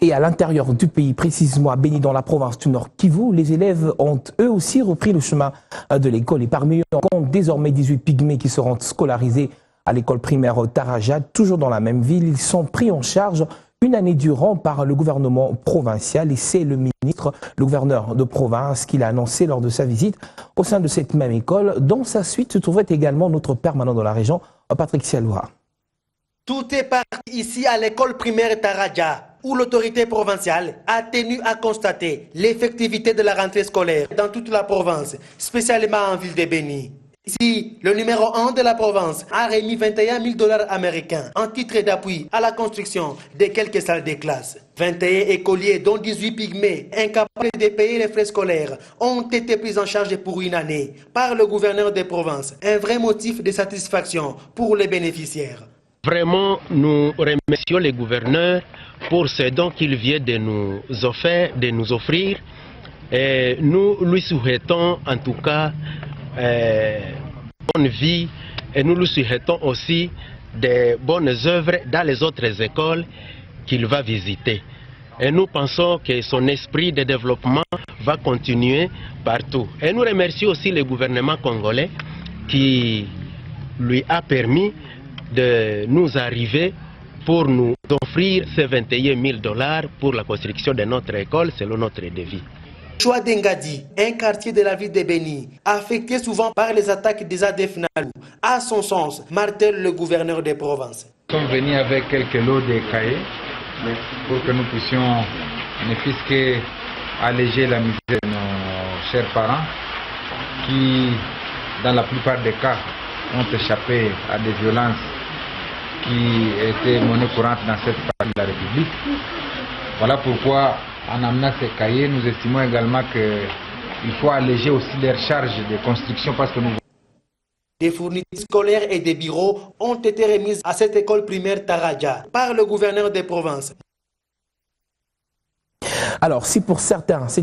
Et à l'intérieur du pays, précisément à Béni dans la province du Nord Kivu, les élèves ont eux aussi repris le chemin de l'école. Et parmi eux, on compte désormais 18 pygmées qui seront scolarisés à l'école primaire Taraja, toujours dans la même ville. Ils sont pris en charge une année durant par le gouvernement provincial. Et c'est le ministre, le gouverneur de province, qui l'a annoncé lors de sa visite au sein de cette même école. Dans sa suite se trouvait également notre permanent dans la région, Patrick Sialoura. Tout est parti ici à l'école primaire Taraja, où l'autorité provinciale a tenu à constater l'effectivité de la rentrée scolaire dans toute la province, spécialement en ville de Béni. Ici, le numéro 1 de la province a remis 21 000 $ américains en titre d'appui à la construction de quelques salles de classe. 21 écoliers, dont 18 pygmées, incapables de payer les frais scolaires, ont été pris en charge pour une année par le gouverneur des provinces. Un vrai motif de satisfaction pour les bénéficiaires. Vraiment, nous remercions les gouverneurs pour ce don qu'il vient de nous offrir. Et nous lui souhaitons en tout cas bonne vie et nous lui souhaitons aussi de bonnes œuvres dans les autres écoles qu'il va visiter. Et nous pensons que son esprit de développement va continuer partout. Et nous remercions aussi le gouvernement congolais qui lui a permis de nous arriver pour nous offrir ces 21 000 $ pour la construction de notre école selon notre devis. Choua d'Engadi, un quartier de la ville de Béni, affecté souvent par les attaques des ADF Nalu, à son sens, martèle le gouverneur des provinces. Nous sommes venus avec quelques lots de cahiers pour que nous puissions ne fût-ce qu'alléger la misère de nos chers parents qui, dans la plupart des cas, ont échappé à des violences qui étaient monnaie courante dans cette partie de la République. Voilà pourquoi, en amenant ces cahiers, nous estimons également qu'il faut alléger aussi leurs charges de construction parce que nous... Des fournitures scolaires et des bureaux ont été remises à cette école primaire Taraja par le gouverneur des provinces. Alors, si pour certains,